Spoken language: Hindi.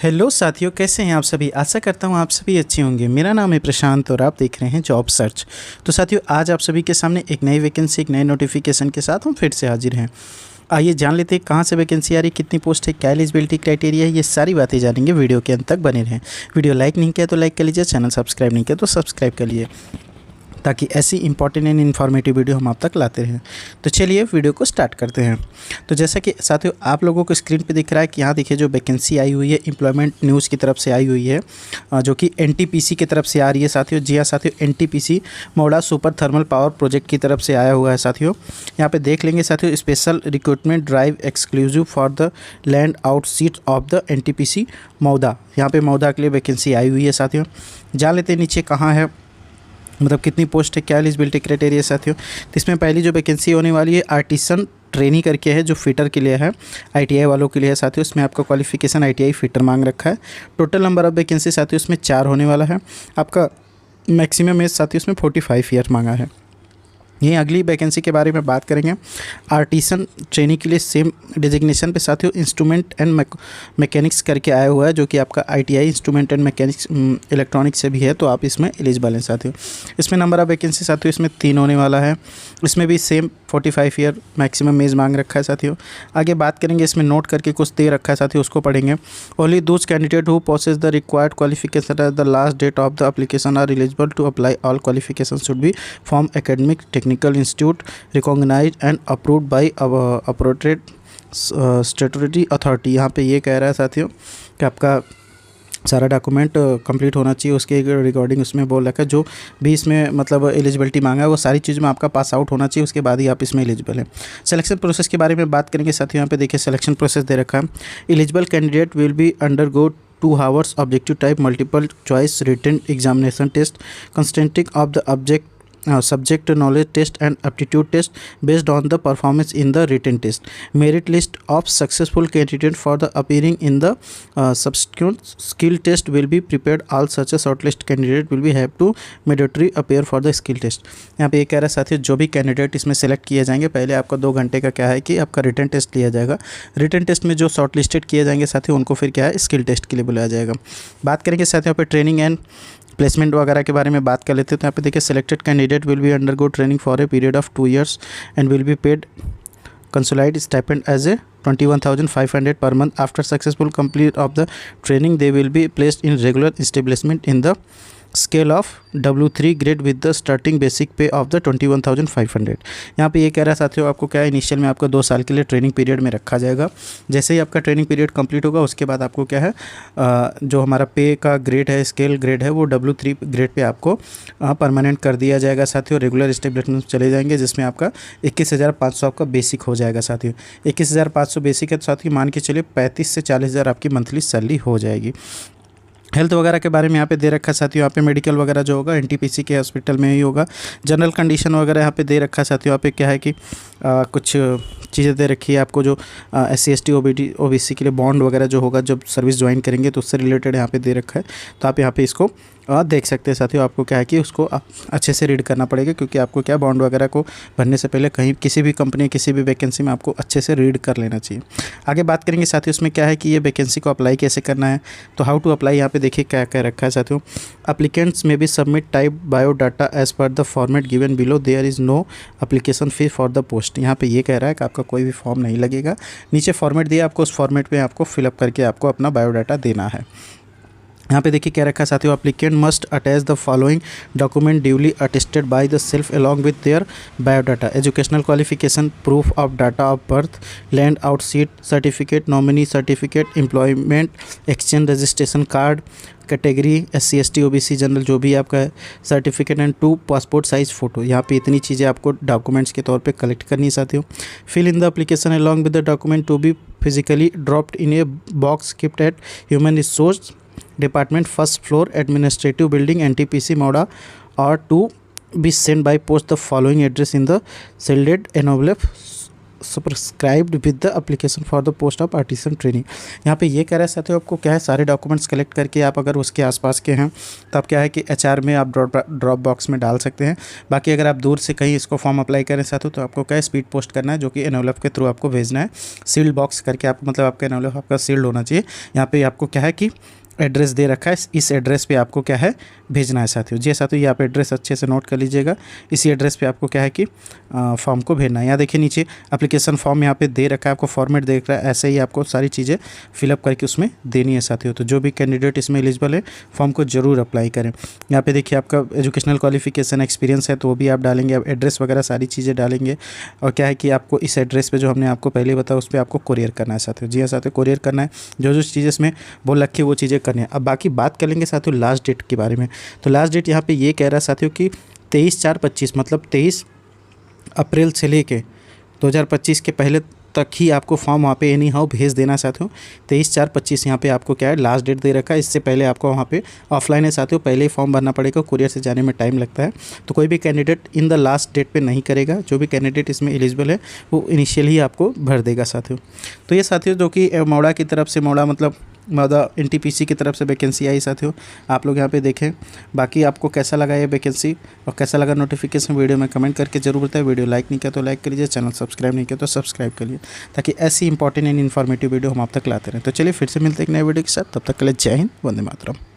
हेलो साथियों, कैसे हैं आप सभी। आशा करता हूं आप सभी अच्छे होंगे। मेरा नाम है प्रशांत और आप देख रहे हैं जॉब सर्च। तो साथियों, आज आप सभी के सामने एक नई वैकेंसी, एक नए नोटिफिकेशन के साथ हम फिर से हाजिर हैं। आइए जान लेते हैं कहां से वैकेंसी आ रही है, कितनी पोस्ट है, क्या एलिजिबिलिटी क्राइटेरिया है। ये सारी बातें जानेंगे, वीडियो के अंत तक बने रहें। वीडियो लाइक नहीं किया तो लाइक कर लीजिए, चैनल सब्सक्राइब नहीं किया तो सब्सक्राइब कर लीजिए, ताकि ऐसी इंपॉर्टेंट एंड इन्फॉर्मेटिव वीडियो हम आप तक लाते रहें। तो चलिए वीडियो को स्टार्ट करते हैं। तो जैसा कि साथियों आप लोगों को स्क्रीन पे दिख रहा है कि यहाँ देखिए जो वैकेंसी आई हुई है एम्प्लॉयमेंट न्यूज़ की तरफ से आई हुई है, जो कि एनटीपीसी की तरफ से आ रही है साथियों। जी हाँ साथियों, NTPC Mauda super thermal power project की तरफ से आया हुआ है साथियों। यहाँ पे देख लेंगे साथियों, special recruitment drive exclusive for the land out seat of the NTPC Mouda. यहाँ पे मौदा के लिए वैकेंसी आई हुई है साथियों। जान लेते हैं नीचे कहाँ है, मतलब कितनी पोस्ट है, क्या एलिजिबिलिटी क्राइटेरिया साथियों। तो इसमें पहली जो वैकेंसी होने वाली है आर्टिसन ट्रेनी करके है, जो फिटर के लिए है, आईटीआई वालों के लिए है साथियों। इसमें आपका क्वालिफिकेशन आईटीआई फिटर मांग रखा है। टोटल नंबर ऑफ वैकेंसी साथियों इसमें 4 होने वाला है। आपका मैक्सिमम एज साथियों इसमें 45 ईयर मांगा है। यहीं अगली वैकेंसी के बारे में बात करेंगे। आर्टिसन ट्रेनिंग के लिए सेम डिजिग्नेशन पे साथियों इंस्ट्रूमेंट एंड मैकेनिक्स करके आया हुआ है, जो कि आपका ITI instrument and mechanics electronics से भी है, तो आप इसमें एलिजिबल हैं साथियों। इसमें नंबर ऑफ वैकेंसी साथियों इसमें 3 होने वाला है। इसमें भी सेम 45 ईयर मैक्सिमम एज मांग रखा है साथियों। आगे बात करेंगे, इसमें नोट करके कुछ दे रखा है साथियों, उसको पढ़ेंगे। Only those candidate who possess the required qualification at the last date of the application are eligible to apply. All qualification should be from academic technical institute recognised and approved by appropriate statutory authority. यहाँ पे ये कह रहा है साथियों कि आपका सारा डॉक्यूमेंट कंप्लीट होना चाहिए, उसके रिकॉर्डिंग उसमें बोल रखा है। जो भी इसमें मतलब एलिजिबिलिटी मांगा है वो सारी चीज़ में आपका पास आउट होना चाहिए, उसके बाद ही आप इसमें एलिजिबल हैं। सिलेक्शन प्रोसेस के बारे में बात करेंगे साथियों। यहाँ पे देखिए सिलेक्शन प्रोसेस दे रखा है। Eligible candidate will be undergo 2 hours objective type multiple choice written examination test consisting of the subject knowledge test and aptitude test based on the performance in the written test. Merit list of successful candidate for the appearing in the subsequent skill test will be prepared. All such a shortlist candidate will be have to mandatory appear for the skill test. यहाँ पे ये कह रहा है साथियों, जो भी कैंडिडेट इसमें सेलेक्ट किए जाएंगे, पहले आपका 2 घंटे का क्या है कि आपका रिटन टेस्ट लिया जाएगा। रिटन टेस्ट में जो शॉर्ट लिस्टेड किए जाएंगे साथियों, उनको फिर क्या है स्किल टेस्ट के लिए बुलाया जाएगा। बात करेंगे साथियों पे ट्रेनिंग एंड प्लेसमेंट वगैरह के बारे में बात कर लेते हैं। तो यहाँ पे देखिए selected candidate will be undergo training for a period of 2 years and will be paid consolidate stipend as a 21,500 per month. After successful complete of the training, they will be placed in regular establishment in the scale of W3 grade with the starting basic पे ऑफ द 21,500। यहाँ पे ये कह रहा है साथियों, आपको क्या है इनिशियल में आपका 2 साल के लिए ट्रेनिंग पीरियड में रखा जाएगा। जैसे ही आपका ट्रेनिंग पीरियड कंप्लीट होगा उसके बाद आपको क्या है जो हमारा पे का ग्रेड है, स्केल ग्रेड है, वो W3 ग्रेड पे आपको परमानेंट कर दिया जाएगा साथियों। रेगुलर एस्टेब्लिशमेंट चले जाएंगे, जिसमें आपका 21,500 आपका बेसिक हो जाएगा साथियों। 21,500 बेसिक है तो साथियों मान के चलिए 35 से 40,000 आपकी मंथली सैलरी हो जाएगी। हेल्थ वगैरह के बारे में यहाँ पे दे रखा है साथियों। यहाँ पे मेडिकल वगैरह जो होगा एनटीपीसी के हॉस्पिटल में ही होगा। जनरल कंडीशन वगैरह यहाँ पे दे रखा है साथियों। यहाँ पे क्या है कि कुछ चीज़ें दे रखी है आपको, जो SC ST OBC के लिए बॉन्ड वगैरह जो होगा जब सर्विस ज्वाइन करेंगे तो उससे रिलेटेड यहाँ पे दे रखा है। तो आप यहाँ पे इसको देख सकते हैं साथियों। आपको क्या है कि उसको अच्छे से रीड करना पड़ेगा, क्योंकि आपको क्या बॉन्ड वगैरह को भरने से पहले कहीं किसी भी कंपनी किसी भी वैकेंसी में आपको अच्छे से रीड कर लेना चाहिए। आगे बात करेंगे साथियों, उसमें क्या है कि ये वैकेंसी को अप्लाई कैसे करना है। तो हाउ टू अप्लाई, यहाँ पे देखिए क्या क्या रखा है साथियों। अप्लीकेंट्स में भी submit type biodata as per the format given below. There is no application fee for the post. यहाँ पे ये कह रहा है कि आपका कोई भी फॉर्म नहीं लगेगा। नीचे फॉर्मेट दिया, आपको उस फॉर्मेट में आपको फिलअप करके आपको अपना बायोडाटा देना है। यहाँ पे देखिए क्या रखा है साथियों, applicant must attach the following document duly attested by the self along with their biodata. Educational qualification, proof of data of birth, land out seat certificate, nominee certificate, employment exchange registration card, category SC ST OBC general जो भी आपका है, certificate and 2 passport size photo. यहाँ पे इतनी चीज़ें आपको डॉक्यूमेंट्स के तौर पे कलेक्ट करनी है साथियों। Fill in the application along with the document to be physically dropped in a box keeped at human resource department first floor administrative building NTPC Mauda or to be send by post the following address in the sealed envelope subscribed with the application for the post of artisan training. यहाँ पे ये कह रहा है साथियों आपको क्या है, सारे डॉक्यूमेंट्स कलेक्ट करके आप अगर उसके आसपास के हैं तो आप क्या है कि HR में आप ड्रॉप बॉक्स में डाल सकते हैं। बाकी अगर आप दूर से कहीं इसको फॉर्म अप्लाई करें साथियों तो आपको क्या है स्पीड पोस्ट करना है, जो कि एनवेलप के थ्रू आपको भेजना है। सील्ड बॉक्स करके आप मतलब आपका एनवेलप आपका सील्ड होना चाहिए। यहाँ पे आपको क्या है कि एड्रेस दे रखा है, इस एड्रेस पे आपको क्या है भेजना है साथियों। जी साथियों, ये आप एड्रेस अच्छे से नोट कर लीजिएगा। इसी एड्रेस पे आपको क्या है कि फॉर्म को भेजना है। यहाँ देखिए नीचे एप्लीकेशन फॉर्म यहाँ पे दे रखा है, आपको फॉर्मेट दे रखा है। ऐसे ही आपको सारी चीज़ें फिलअप करके उसमें देनी है साथियों। तो जो भी कैंडिडेट इसमें एलिजिबल है फॉर्म को ज़रूर अप्लाई करें। यहाँ पे देखिए आपका एजुकेशनल क्वालिफिकेशन एक्सपीरियंस है तो वो भी आप डालेंगे, आप एड्रेस वगैरह सारी चीज़ें डालेंगे। और क्या है कि आपको इस एड्रेस पे जो हमने आपको पहले बताया उस पर आपको कोरियर करना है साथियों। जी हाँ साथियों, कोरियर करना है। जो जो चीज़ें इसमें बोल रखी है वो चीज़ें करनी है। अब बाकी बात कर लेंगे साथियों लास्ट डेट के बारे में। तो लास्ट डेट यहाँ पे ये कह रहा है साथियों कि 23/4/25 मतलब 23 अप्रैल से लेके 2025 के पहले तक ही आपको फॉर्म वहाँ पे एनी हाउ भेज देना साथियों। 23/4/25 यहाँ पे आपको क्या है लास्ट डेट दे रखा है। इससे पहले आपको वहाँ पे ऑफलाइन है साथियों, पहले ही फॉर्म भरना पड़ेगा, कुरियर से जाने में टाइम लगता है। तो कोई भी candidate in the last date पे नहीं करेगा। जो भी कैंडिडेट इसमें एलिजिबल है वो इनिशियल ही आपको भर देगा साथियों। तो ये साथियों जो कि मौड़ा की तरफ से, मौड़ा मतलब मौदा NTPC की तरफ से वैकेंसी आई साथियों, आप लोग यहाँ पे देखें। बाकी आपको कैसा लगा ये वैकेंसी और कैसा लगा नोटिफिकेशन वीडियो में कमेंट करके जरूर बताएं। वीडियो लाइक नहीं किया तो लाइक कर लीजिए, चैनल सब्सक्राइब नहीं किया तो सब्सक्राइब कर लीजिए, ताकि ऐसी इंपॉर्टेंट एंड इन्फॉर्मेटिव वीडियो हम आप तक लाते रहें। तो चलिए फिर से मिलते हैं एक नए वीडियो के साथ, तब तक के लिए जय हिंद, वंदे मातरम।